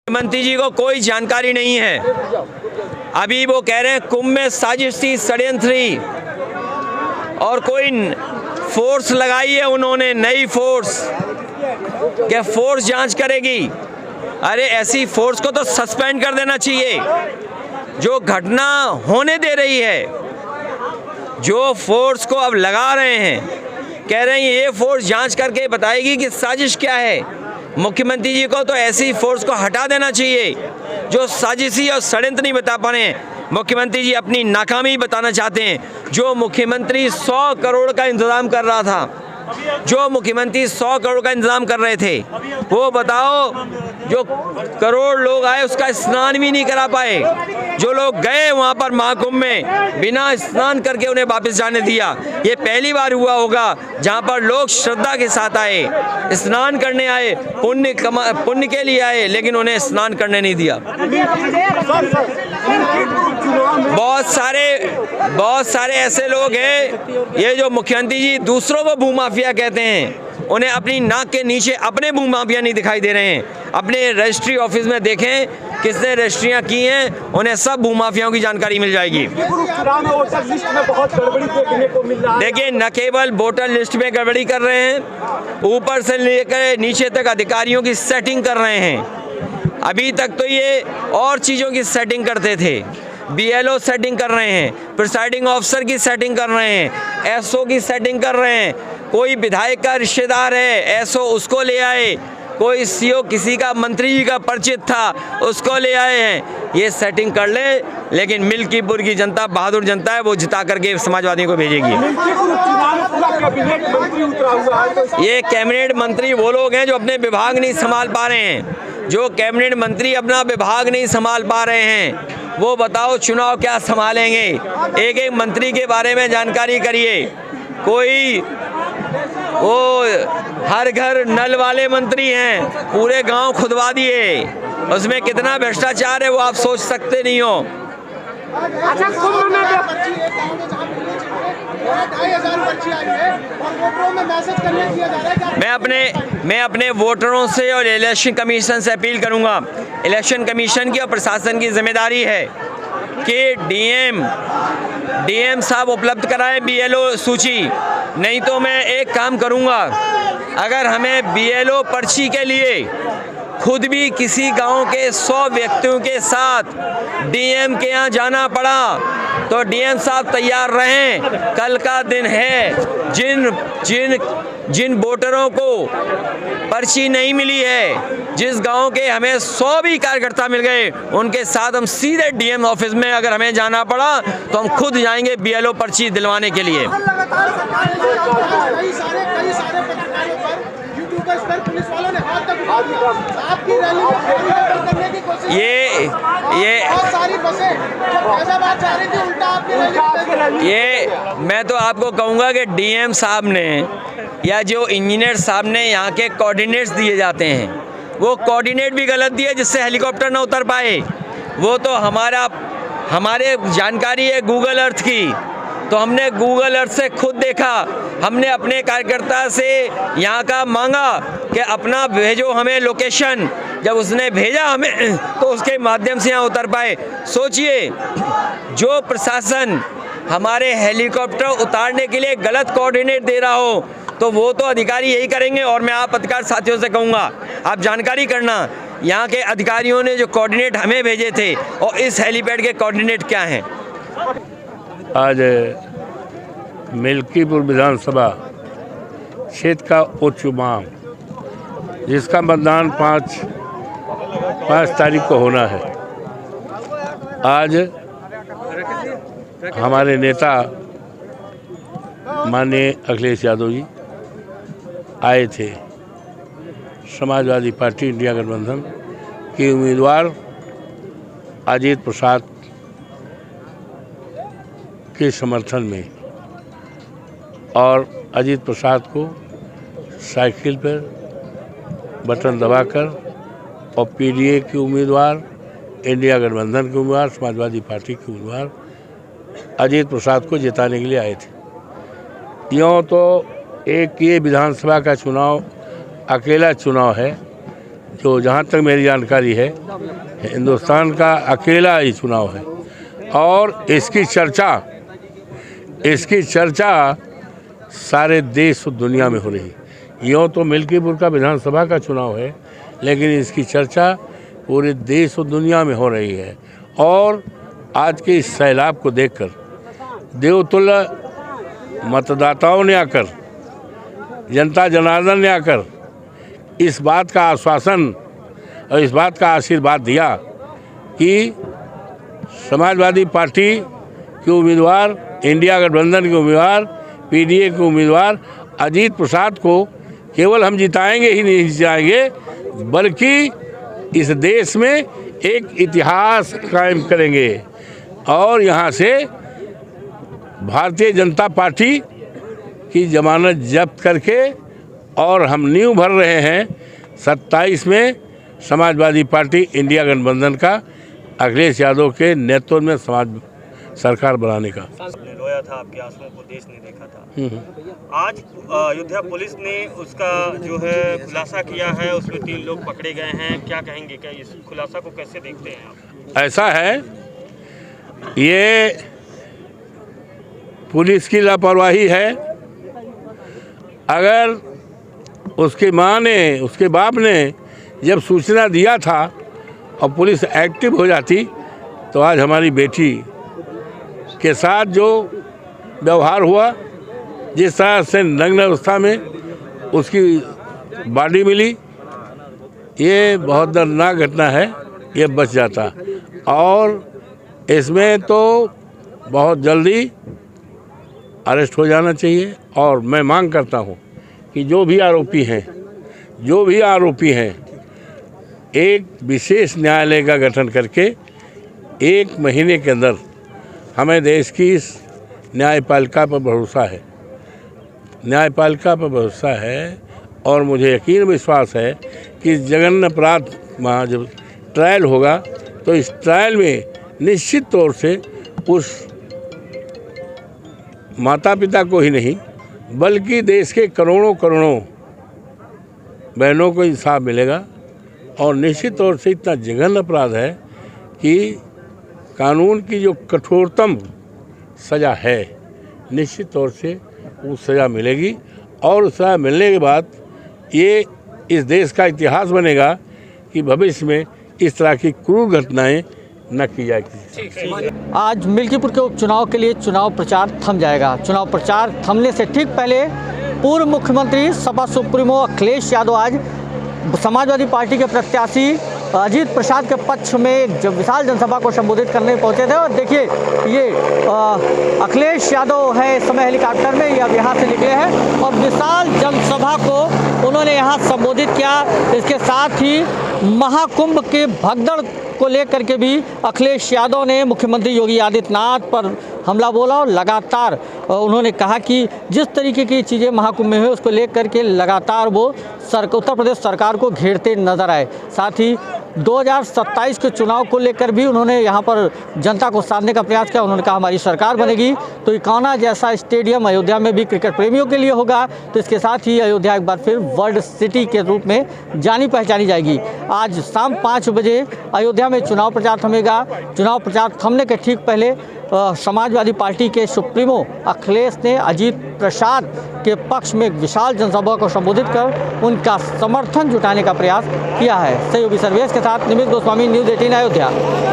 मुख्यमंत्री जी को कोई जानकारी नहीं है। अभी वो कह रहे हैं कुंभ में साजिश थी, षड्यंत्र थी और कोई फोर्स लगाई है उन्होंने, नई फोर्स, क्या फोर्स जांच करेगी? अरे ऐसी फोर्स को तो सस्पेंड कर देना चाहिए जो घटना होने दे रही है। जो फोर्स को अब लगा रहे हैं, कह रहे हैं ये फोर्स जांच करके बताएगी कि साजिश क्या है। मुख्यमंत्री जी को तो ऐसी फोर्स को हटा देना चाहिए जो साजिशी और षड्यंत्र नहीं बता पा रहे हैं। मुख्यमंत्री जी अपनी नाकामी बताना चाहते हैं। जो मुख्यमंत्री 100 करोड़ का इंतजाम कर रहा था, जो मुख्यमंत्री 100 करोड़ का इंतजाम कर रहे थे, वो बताओ जो करोड़ लोग आए उसका स्नान भी नहीं करा पाए। जो लोग गए वहाँ पर महाकुंभ में बिना स्नान करके उन्हें वापस जाने दिया। ये पहली बार हुआ होगा जहाँ पर लोग श्रद्धा के साथ आए, स्नान करने आए, पुण्य के लिए आए, लेकिन उन्हें स्नान करने नहीं दिया। बहुत सारे ऐसे लोग हैं, ये जो मुख्यमंत्री जी दूसरों को भूमाफिया कहते हैं, उन्हें अपनी नाक के नीचे अपने भूमाफिया नहीं दिखाई दे रहे हैं। अपने रजिस्ट्री ऑफिस में देखें किसने रजिस्ट्रियां की हैं, उन्हें सब भूमाफियाओं की जानकारी मिल जाएगी। देखिए, न केवल वोटर लिस्ट में गड़बड़ी कर रहे हैं, ऊपर से लेकर नीचे तक अधिकारियों की सेटिंग कर रहे हैं। अभी तक तो ये और चीज़ों की सेटिंग करते थे, BLO सेटिंग कर रहे हैं, प्रिसाइडिंग ऑफिसर की सेटिंग कर रहे हैं, SO की सेटिंग कर रहे हैं। कोई विधायक का रिश्तेदार है, SO उसको ले आए, कोई CO किसी का मंत्री जी का परिचित था उसको ले आए हैं। ये सेटिंग कर ले, लेकिन मिल्कीपुर की जनता बहादुर जनता है, वो जिता करके समाजवादियों को भेजेगी। ये कैबिनेट मंत्री वो लोग हैं जो अपने विभाग नहीं संभाल पा रहे हैं। जो कैबिनेट मंत्री अपना विभाग नहीं संभाल पा रहे हैं, वो बताओ चुनाव क्या संभालेंगे? एक एक मंत्री के बारे में जानकारी करिए। कोई वो हर घर नल वाले मंत्री हैं, पूरे गांव खुदवा दिए, उसमें कितना भ्रष्टाचार है वो आप सोच सकते नहीं हो। अच्छा, कुंभ में मैं अपने वोटरों से और इलेक्शन कमीशन से अपील करूंगा। इलेक्शन कमीशन की और प्रशासन की जिम्मेदारी है कि डीएम साहब उपलब्ध कराएं BLO सूची। नहीं तो मैं एक काम करूंगा, अगर हमें BLO पर्ची के लिए खुद भी किसी गांव के 100 व्यक्तियों के साथ DM के यहाँ जाना पड़ा तो DM साहब तैयार रहें। कल का दिन है, जिन वोटरों को पर्ची नहीं मिली है, जिस गांव के हमें 100 भी कार्यकर्ता मिल गए, उनके साथ हम सीधे DM ऑफिस में अगर हमें जाना पड़ा तो हम खुद जाएंगे BLO पर्ची दिलवाने के लिए। ये मैं तो आपको कहूँगा कि DM साहब ने या जो इंजीनियर साहब ने यहाँ के कोऑर्डिनेट्स दिए जाते हैं, वो कोऑर्डिनेट भी गलत दिए जिससे हेलीकॉप्टर ना उतर पाए। वो तो हमारे जानकारी है गूगल अर्थ की, तो हमने गूगल अर्थ से खुद देखा। हमने अपने कार्यकर्ता से यहाँ का मांगा कि अपना भेजो हमें लोकेशन। जब उसने भेजा हमें तो उसके माध्यम से यहाँ उतर पाए। सोचिए, जो प्रशासन हमारे हेलीकॉप्टर उतारने के लिए गलत कोऑर्डिनेट दे रहा हो तो वो तो अधिकारी यही करेंगे। और मैं आप पत्रकार साथियों से कहूँगा, आप जानकारी करना यहाँ के अधिकारियों ने जो कोऑर्डिनेट हमें भेजे थे और इस हेलीपैड के कोऑर्डिनेट क्या हैं। आज मिल्कीपुर विधानसभा क्षेत्र का उपचुनाव, जिसका मतदान 5 तारीख को होना है। आज हमारे नेता माननीय अखिलेश यादव जी आए थे। समाजवादी पार्टी इंडिया गठबंधन के उम्मीदवार अजीत प्रसाद के समर्थन में, और अजीत प्रसाद को साइकिल पर बटन दबाकर और PDA के उम्मीदवार, इंडिया गठबंधन के उम्मीदवार, समाजवादी पार्टी के उम्मीदवार अजीत प्रसाद को जिताने के लिए आए थे। यूँ तो एक ये विधानसभा का चुनाव अकेला चुनाव है, जो जहाँ तक मेरी जानकारी है हिंदुस्तान का अकेला ही चुनाव है और इसकी चर्चा सारे देश और दुनिया में हो रही है। यूँ तो मिल्कीपुर का विधानसभा का चुनाव है, लेकिन इसकी चर्चा पूरे देश और दुनिया में हो रही है। और आज के इस सैलाब को देखकर देवतुल्य मतदाताओं ने आकर, जनता जनार्दन ने आकर इस बात का आश्वासन और इस बात का आशीर्वाद दिया कि समाजवादी पार्टी के उम्मीदवार, इंडिया गठबंधन के उम्मीदवार, पीडीए के उम्मीदवार अजीत प्रसाद को केवल हम जिताएंगे ही नहीं जिताएंगे, बल्कि इस देश में एक इतिहास कायम करेंगे और यहाँ से भारतीय जनता पार्टी की जमानत जब्त करके और हम नींव भर रहे हैं 27 में समाजवादी पार्टी इंडिया गठबंधन का अखिलेश यादव के नेतृत्व में सरकार बनाने का। ने रोया था, आपके आंसुओं को देश ने देखा था। आज अयोध्या पुलिस ने उसका जो है खुलासा किया है, उसमें 3 लोग पकड़े गए हैं। क्या कहेंगे, क्या इस खुलासा को कैसे देखते हैं आप? ऐसा है, ये पुलिस की लापरवाही है। अगर उसकी माँ ने, उसके बाप ने जब सूचना दिया था और पुलिस एक्टिव हो जाती तो आज हमारी बेटी के साथ जो व्यवहार हुआ, जिस तरह से नग्न अवस्था में उसकी बॉडी मिली, ये बहुत दर्दनाक घटना है। ये बच जाता और इसमें तो बहुत जल्दी अरेस्ट हो जाना चाहिए। और मैं मांग करता हूँ कि जो भी आरोपी हैं एक विशेष न्यायालय का गठन करके 1 महीने के अंदर, हमें देश की इस न्यायपालिका पर भरोसा है और मुझे यकीन विश्वास है कि जघन्य अपराध वहाँ जब ट्रायल होगा तो इस ट्रायल में निश्चित तौर से उस माता पिता को ही नहीं बल्कि देश के करोड़ों बहनों को इंसाफ मिलेगा। और निश्चित तौर से इतना जघन्य अपराध है कि कानून की जो कठोरतम सज़ा है, निश्चित तौर से वो सज़ा मिलेगी और उस सज़ा मिलने के बाद ये इस देश का इतिहास बनेगा कि भविष्य में इस तरह की क्रूर घटनाएं न की जाएगी। आज मिल्कीपुर के उपचुनाव के लिए चुनाव प्रचार थम जाएगा। चुनाव प्रचार थमने से ठीक पहले पूर्व मुख्यमंत्री सपा सुप्रीमो अखिलेश यादव आज समाजवादी पार्टी के प्रत्याशी अजीत प्रसाद के पक्ष में एक विशाल जनसभा को संबोधित करने पहुंचे थे। और देखिए, ये अखिलेश यादव है इस समय हेलीकॉप्टर में, ये अब यहाँ से निकले हैं और विशाल जनसभा को उन्होंने यहाँ संबोधित किया। इसके साथ ही महाकुंभ के भगदड़ को लेकर के भी अखिलेश यादव ने मुख्यमंत्री योगी आदित्यनाथ पर हमला बोला और लगातार उन्होंने कहा कि जिस तरीके की चीज़ें महाकुंभ में हुई उसको लेकर के लगातार वो उत्तर प्रदेश सरकार को घेरते नजर आए। साथ ही 2027 के चुनाव को लेकर भी उन्होंने यहाँ पर जनता को साधने का प्रयास किया। उन्होंने कहा हमारी सरकार बनेगी तो इकाना जैसा स्टेडियम अयोध्या में भी क्रिकेट प्रेमियों के लिए होगा। तो इसके साथ ही अयोध्या एक बार फिर वर्ल्ड सिटी के रूप में जानी पहचानी जाएगी। आज शाम 5 बजे अयोध्या में चुनाव प्रचार थमेगा। चुनाव प्रचार थमने के ठीक पहले समाजवादी पार्टी के सुप्रीमो अखिलेश ने अजीत प्रसाद के पक्ष में एक विशाल जनसभा को संबोधित कर उनका समर्थन जुटाने का प्रयास किया है। सहयोगी सर्वेश के साथ निमित गोस्वामी, न्यूज़ 18 अयोध्या।